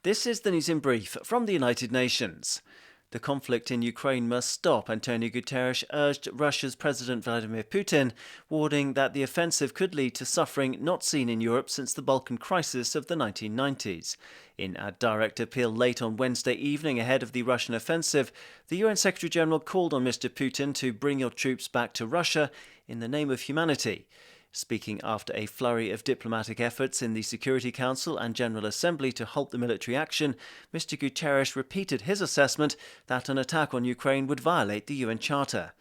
This is the news in brief from the United Nations. The conflict in Ukraine must stop, Antonio Guterres urged Russia's President Vladimir Putin, warning that the offensive could lead to suffering not seen in Europe since the Balkan crisis of the 1990s. In a direct appeal late on Wednesday evening ahead of the Russian offensive, the UN Secretary-General called on Mr. Putin to bring your troops back to Russia in the name of humanity. Speaking after a flurry of diplomatic efforts in the Security Council and General Assembly to halt the military action, Mr. Guterres repeated his assessment that an attack on Ukraine would violate the UN Charter.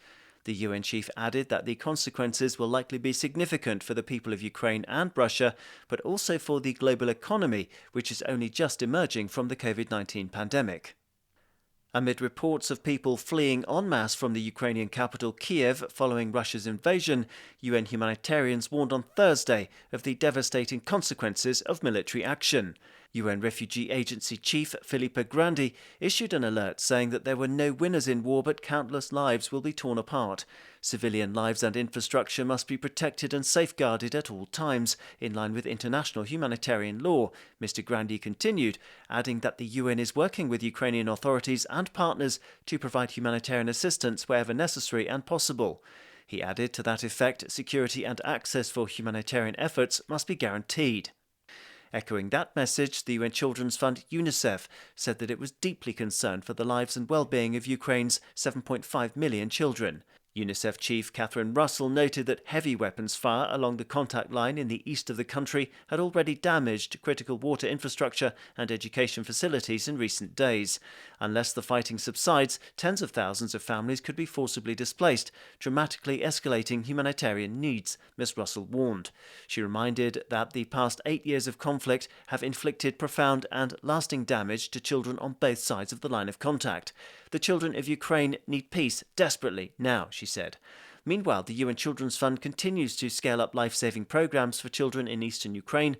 The UN chief added that the consequences will likely be significant for the people of Ukraine and Russia, but also for the global economy, which is only just emerging from the COVID-19 pandemic. Amid reports of people fleeing en masse from the Ukrainian capital Kiev following Russia's invasion, UN humanitarians warned on Thursday of the devastating consequences of military action. UN Refugee Agency Chief Filippo Grandi issued an alert saying that there were no winners in war but countless lives will be torn apart. Civilian lives and infrastructure must be protected and safeguarded at all times, in line with international humanitarian law, Mr. Grandi continued, adding that the UN is working with Ukrainian authorities and partners to provide humanitarian assistance wherever necessary and possible. He added to that effect, security and access for humanitarian efforts must be guaranteed. Echoing that message, the UN Children's Fund UNICEF said that it was deeply concerned for the lives and well-being of Ukraine's 7.5 million children. UNICEF Chief Catherine Russell noted that heavy weapons fire along the contact line in the east of the country had already damaged critical water infrastructure and education facilities in recent days. Unless the fighting subsides, tens of thousands of families could be forcibly displaced, dramatically escalating humanitarian needs, Ms. Russell warned. She reminded that the past 8 years of conflict have inflicted profound and lasting damage to children on both sides of the line of contact. The children of Ukraine need peace desperately now, she said. Meanwhile, the UN Children's Fund continues to scale up life-saving programs for children in eastern Ukraine,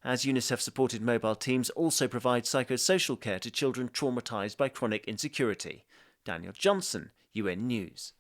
as UNICEF-supported mobile teams also provide psychosocial care to children traumatized by chronic insecurity. Daniel Johnson, UN News.